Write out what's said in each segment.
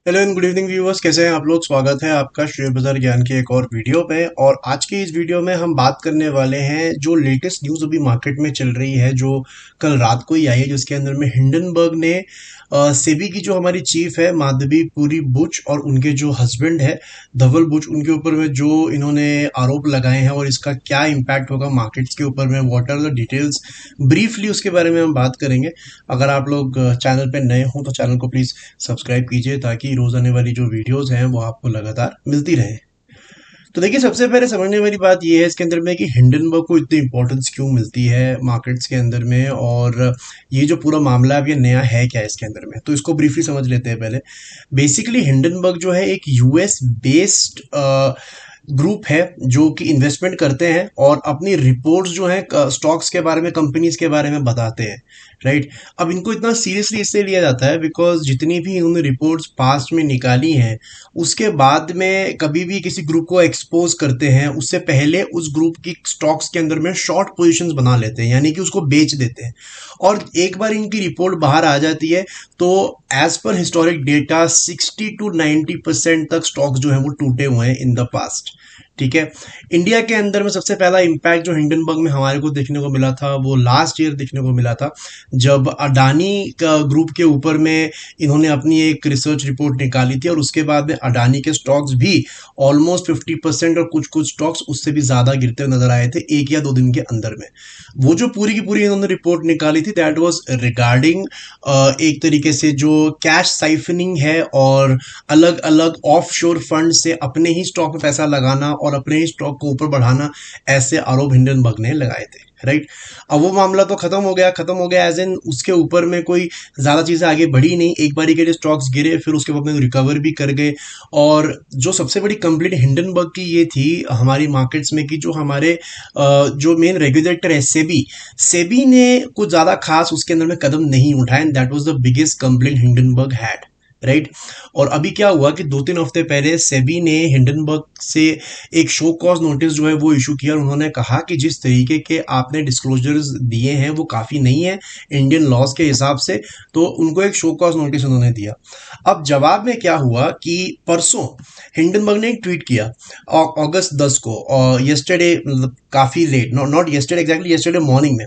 Hello and good evening viewers, कैसे हैं आप लोग। स्वागत है आपका शेयर बाजार ज्ञान के एक और वीडियो पे। और आज की इस वीडियो में हम बात करने वाले हैं जो लेटेस्ट न्यूज़ अभी मार्केट में चल रही है, जो कल रात को ही आई है, जिसके अंदर में हिंडनबर्ग ने सेबी की जो हमारी चीफ है माधवी पुरी बुच और उनके जो हस्बैंड है धवल बुच, उनके ऊपर में जो इन्होंने आरोप लगाए हैं और इसका क्या इम्पैक्ट होगा मार्केट्स के ऊपर में, what are the details, briefly उसके बारे में हम बात करेंगे। अगर आप लोग चैनल पे नए हो तो चैनल को प्लीज़ सब्सक्राइब कीजिए ताकि रोज आने वाली जो वीडियोस हैं वो आपको लगातार मिलती रहे। तो देखिए, सबसे पहले समझने वाली बात ये है इसके अंदर में कि हिंडनबर्ग को इतनी इंपॉर्टेंस क्यों मिलती है मार्केट्स के अंदर में, और ये जो पूरा मामला अब ये नया है क्या इसके अंदर में, तो इसको ब्रीफली समझ लेते हैं पहले। बेसिकली हिंडनबर्ग जो है एक यूएस बेस्ड ग्रुप है जो कि इन्वेस्टमेंट करते हैं और अपनी रिपोर्ट्स जो है स्टॉक्स के बारे में, कंपनीज के बारे में बताते हैं, राइट। अब इनको इतना सीरियसली इससे लिया जाता है बिकॉज जितनी भी इन्होंने रिपोर्ट्स पास्ट में निकाली हैं उसके बाद में कभी भी किसी ग्रुप को एक्सपोज करते हैं उससे पहले उस ग्रुप की स्टॉक्स के अंदर में शॉर्ट पोजीशंस बना लेते हैं, यानी कि उसको बेच देते हैं। और एक बार इनकी रिपोर्ट बाहर आ जाती है तो as per historic data 60 to 90% तक स्टॉक्स जो है वो टूटे हुए हैं इन द पास्ट। ठीक है। इंडिया के अंदर में सबसे पहला इम्पैक्ट जो हिंडनबर्ग में हमारे को देखने को मिला था वो लास्ट ईयर देखने को मिला था, जब अडानी का ग्रुप के ऊपर में इन्होंने अपनी एक रिसर्च रिपोर्ट निकाली थी और उसके बाद में अडानी के स्टॉक्स भी ऑलमोस्ट 50% और कुछ कुछ स्टॉक्स उससे भी ज्यादा गिरते हुए नजर आए थे एक या दो दिन के अंदर में। वो जो पूरी की पूरी इन्होंने रिपोर्ट निकाली थी दैट वाज रिगार्डिंग एक तरीके से जो कैश साइफनिंग है और अलग अलग ऑफशोर फंड से अपने ही स्टॉक में पैसा लगाना और अपने ही स्टॉक को ऊपर बढ़ाना, ऐसे आरोप हिंडनबर्ग ने लगाए थे, राइट। अब वो मामला तो खत्म हो गया एज इन उसके ऊपर में कोई ज्यादा चीजें आगे बढ़ी नहीं, एक बारी के लिए स्टॉक्स गिरे फिर उसके बाद में रिकवर भी कर गए। और जो सबसे बड़ी कंप्लेंट हिंडनबर्ग की ये थी हमारी मार्केट्स में कि जो हमारे जो मेन रेगुलेटर है सेबी, सेबी ने कुछ ज्यादा खास उसके अंदर में कदम नहीं उठाए, and that was the biggest complaint Hindenburg had, right. और अभी क्या हुआ कि 2-3 हफ्ते पहले सेबी ने हिंडनबर्ग से एक शो कॉज नोटिस जो है वो इशू किया और उन्होंने कहा कि जिस तरीके के आपने डिस्क्लोजर्स दिए हैं वो काफ़ी नहीं है इंडियन लॉज के हिसाब से, तो उनको एक शो कॉज नोटिस उन्होंने दिया। अब जवाब में क्या हुआ कि परसों हिंडनबर्ग ने एक ट्वीट किया अगस्त 10 को, और येस्टरडे मतलब काफ़ी late, not yesterday exactly, yesterday morning में।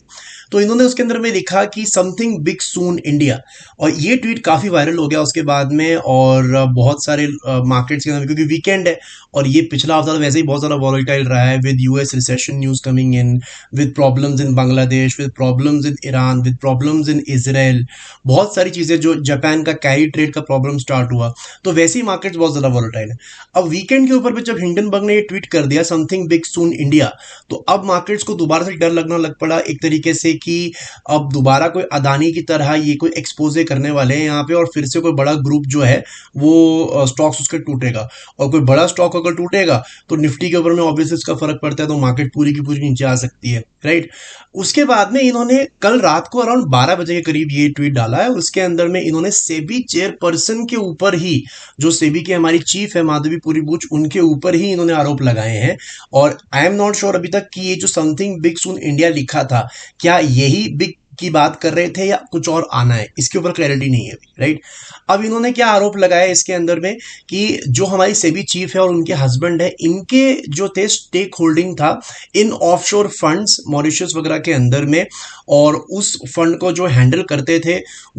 तो इन्होंने उसके अंदर में लिखा कि समथिंग बिग सून इंडिया, और ये ट्वीट काफ़ी वायरल हो गया उसके बाद में। और बहुत सारे मार्केट्स के अंदर, क्योंकि वीकेंड है और ये पिछला हफ्ता तो वैसे ही बहुत ज़्यादा वॉलेटाइल रहा है, with US recession news coming in, with problems in Bangladesh, with problems in Iran, with problems in Israel, बहुत सारी चीज़ें, जो जापान का कैरी ट्रेड का प्रॉब्लम स्टार्ट हुआ, तो वैसे ही मार्केट्स बहुत ज़्यादा वॉलेटाइल है। अब वीकेंड के ऊपर भी जब हिंडनबर्ग ने ये ट्वीट कर दिया समथिंग बिग सून इंडिया, तो अब मार्केट्स को दोबारा से डर लगना लग पड़ा एक तरीके से कि अब दोबारा कोई अदानी की तरह ये कोई एक्सपोजे करने वाले हैं यहाँ पे, और फिर से कोई बड़ा ग्रुप जो है वो स्टॉक्स उसके टूटेगा, और कोई बड़ा स्टॉक अगर टूटेगा तो निफ्टी के ऊपर में ऑब्वियसली इसका फर्क पड़ता है, तो मार्केट पूरी की पूरी नीचे आ सकती है, राइट। उसके बाद में इन्होंने कल रात को अराउंड 12 बजे के करीब ये ट्वीट डाला है और उसके अंदर में इन्होंने सेबी चेयरपर्सन के ऊपर ही, जो सेबी की हमारी चीफ है माधवी पुरी बुच, उनके ऊपर ही इन्होंने आरोप लगाए हैं। और आई एम नॉट श्योर अभी तक कि ये जो समथिंग बिग सून इंडिया लिखा था, क्या यही बिग की बात कर रहे थे या कुछ और आना है, इसके ऊपर क्लैरिटी नहीं है अभी, राइट। अब इन्होंने क्या आरोप लगाया इसके अंदर में कि जो हमारी सेबी चीफ है और उनके हस्बैंड है, इनके जो थे स्टेक होल्डिंग था इन ऑफशोर फंड्स मॉरिशस वगैरह के अंदर में, और उस फंड को जो हैंडल करते थे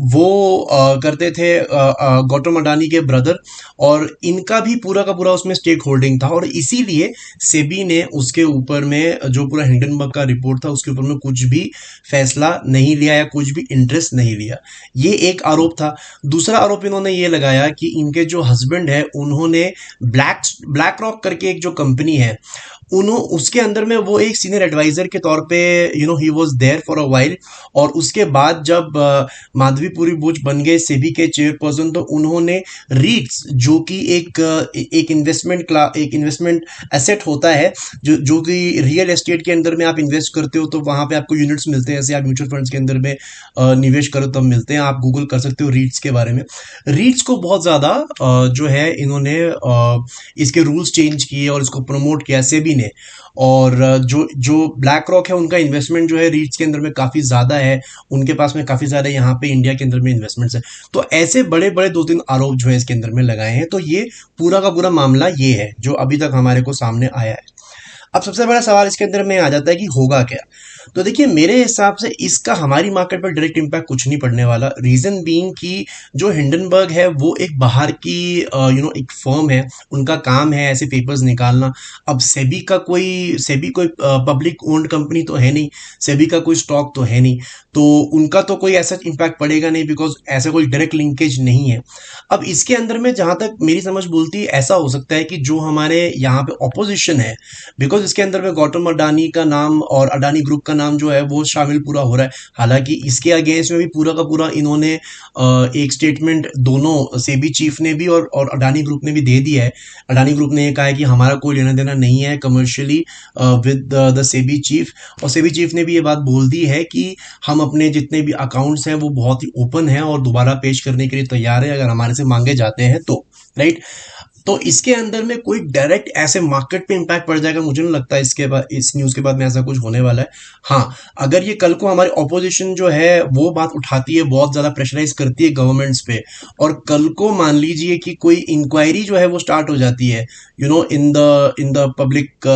वो करते थे गौतम अडानी के ब्रदर, और इनका भी पूरा का पूरा उसमें स्टेक होल्डिंग था, और इसीलिए सेबी ने उसके ऊपर में जो पूरा हिंडनबर्ग का रिपोर्ट था उसके ऊपर में कुछ भी फैसला नहीं लिया या कुछ भी इंटरेस्ट नहीं लिया। ये एक आरोप था। दूसरा आरोप इन्होंने ये लगाया कि इनके जो हस्बैंड है उन्होंने ब्लैक रॉक करके एक जो कंपनी है, उसके अंदर में वो एक सीनियर एडवाइजर के तौर पे ही was there for a while, और उसके बाद जब माधवी पुरी बुच बन गए सेबी के चेयरपर्सन, तो उन्होंने रीट्स, जो कि एक इन्वेस्टमेंट एसेट होता है, जो कि रियल एस्टेट के अंदर में आप इन्वेस्ट करते हो तो वहां पे आपको यूनिट्स मिलते हैं, जैसे आप म्यूचुअल फंड्स के अंदर में निवेश करो तब मिलते हैं, आप गूगल कर सकते हो रीट्स के बारे में। रीट्स को बहुत ज्यादा जो है इन्होंने इसके रूल्स चेंज किए और इसको प्रमोट किया सेबी है। और जो जो ब्लैक रॉक है उनका इन्वेस्टमेंट जो है रीट्स के अंदर में काफ़ी ज़्यादा है, उनके पास में काफ़ी सारे यहाँ पे इंडिया के अंदर में इन्वेस्टमेंट्स है। तो ऐसे बड़े बड़े दो तीन आरोप जो है इसके अंदर में लगाए हैं। तो ये पूरा का पूरा मामला ये है जो अभी तक हमारे को सामने आया है। अब सबसे बड़ा सवाल इसके अंदर में आ जाता है कि होगा क्या। तो देखिए मेरे हिसाब से इसका हमारी मार्केट पर डायरेक्ट इम्पैक्ट कुछ नहीं पड़ने वाला। रीजन बीइंग कि जो हिंडनबर्ग है वो एक बाहर की एक फर्म है, उनका काम है ऐसे पेपर्स निकालना। अब सेबी कोई पब्लिक ओन्ड कंपनी तो है नहीं, सेबी का कोई स्टॉक तो है नहीं, तो उनका तो कोई ऐसा इम्पैक्ट पड़ेगा नहीं, बिकॉज ऐसा कोई डायरेक्ट लिंकेज नहीं है। अब इसके अंदर में जहां तक मेरी समझ बोलती है, ऐसा हो सकता है कि जो हमारे यहाँ पे ऑपोजिशन है, बिकॉज इसके अंदर में गौतम अडानी का नाम और अडानी ग्रुप का नाम जो है वो शामिल पूरा हो रहा है। हालांकि इसके अगेंस्ट में भी पूरा का पूरा इन्होंने एक स्टेटमेंट दोनों सेबी चीफ ने भी और अडानी ग्रुप ने भी दे दिया है। अडानी ग्रुप ने ये कहा है कि हमारा कोई लेना देना नहीं है commercially with the SEBI chief, और सेबी चीफ ने भी ये बात बोल दी है कि हम अपने जितने भी अकाउंट्स हैं वो बहुत ही ओपन है और दोबारा पेश करने के लिए तैयार है अगर हमारे से मांगे जाते हैं तो, राइट। तो इसके अंदर में कोई डायरेक्ट ऐसे मार्केट पे इम्पैक्ट पड़ जाएगा मुझे नहीं लगता इसके बाद, इस न्यूज़ के बाद में ऐसा कुछ होने वाला है। हाँ, अगर ये कल को हमारी ऑपोजिशन जो है वो बात उठाती है, बहुत ज़्यादा प्रेशराइज करती है गवर्नमेंट्स पे, और कल को मान लीजिए कि कोई इंक्वायरी जो है वो स्टार्ट हो जाती है in the public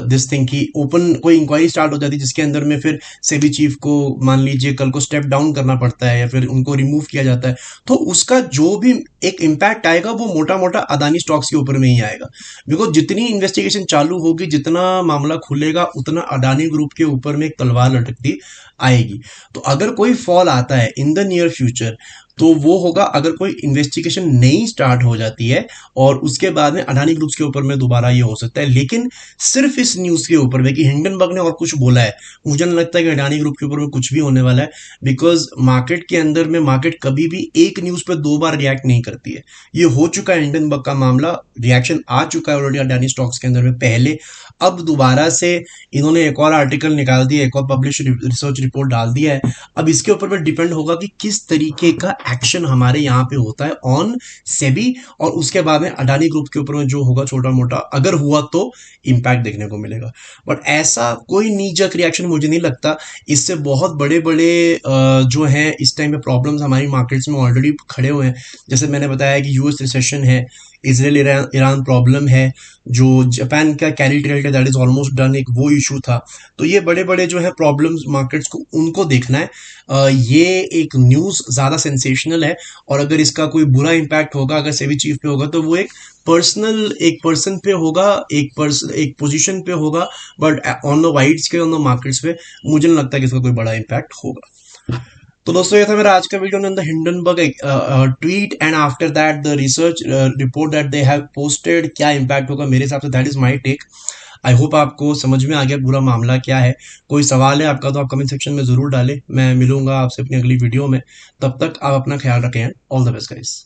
this thing की ओपन कोई इंक्वायरी स्टार्ट हो जाती है जिसके अंदर में फिर सेबी चीफ को मान लीजिए कल को स्टेप डाउन करना पड़ता है या फिर उनको रिमूव किया जाता है, तो उसका जो भी एक इम्पैक्ट आएगा वो मोटा मोटा अदानी स्टॉक्स के ऊपर में ही आएगा। बिकॉज जितनी इन्वेस्टिगेशन चालू होगी, जितना मामला खुलेगा, उतना अडानी ग्रुप के ऊपर में एक तलवार लटकती आएगी। तो अगर कोई फॉल आता है इन द नियर फ्यूचर तो वो होगा अगर कोई इन्वेस्टिगेशन नई स्टार्ट हो जाती है, और उसके बाद में अडानी ग्रुप्स के ऊपर में दोबारा ये हो सकता है। लेकिन सिर्फ इस न्यूज़ के ऊपर में कि हिंडनबर्ग ने और कुछ बोला है, मुझे नहीं लगता कि अडानी ग्रुप के ऊपर में कुछ भी होने वाला है। बिकॉज मार्केट के अंदर में मार्केट कभी भी एक न्यूज़ पर दो बार रिएक्ट नहीं करती है। ये हो चुका है हिंडनबर्ग का मामला, रिएक्शन आ चुका है ऑलरेडी अडानी स्टॉक्स के अंदर में पहले। अब दोबारा से इन्होंने एक और आर्टिकल निकाल दिया, एक और पब्लिश रिसर्च रिपोर्ट डाल दिया है। अब इसके ऊपर में डिपेंड होगा कि किस तरीके का एक्शन हमारे यहाँ पे होता है ऑन सेबी, और उसके बाद में अडानी ग्रुप के ऊपर में जो होगा छोटा मोटा अगर हुआ तो इम्पैक्ट देखने को मिलेगा। बट ऐसा कोई नीजक रिएक्शन मुझे नहीं लगता। इससे बहुत बड़े बड़े जो हैं इस टाइम पे प्रॉब्लम्स हमारी मार्केट्स में ऑलरेडी खड़े हुए हैं। जैसे मैंने बताया कि यूएस रिसेशन है, इसराइल ईरान प्रॉब्लम है, जो जापान का कैरी ट्रेड है दैट इज ऑलमोस्ट डन, एक वो इशू था। तो ये बड़े बड़े जो है प्रॉब्लम्स मार्केट्स को उनको देखना है। ये एक न्यूज़ ज़्यादा सेंसेशनल है, और अगर इसका कोई बुरा इम्पैक्ट होगा, अगर सेबी चीफ पे होगा, तो वो एक पर्सन पे होगा, एक पोजीशन पे होगा। But on the wide scale on the markets पे मुझे नहीं लगता कि इसका कोई बड़ा इम्पैक्ट होगा। तो दोस्तों ये था मेरा आज का video on the Hindenburg tweet and after that the research report that they have posted. क्या इम्पैक्ट होगा मेरे हिसाब से, that is my take. I hope आपको समझ में आ गया पूरा मामला क्या है। कोई सवाल है आपका तो आप कमेंट सेक्शन में ज़रूर डालें। मैं मिलूंगा आपसे अपनी अगली वीडियो में। तब तक आप अपना ख्याल रखें। All the best guys.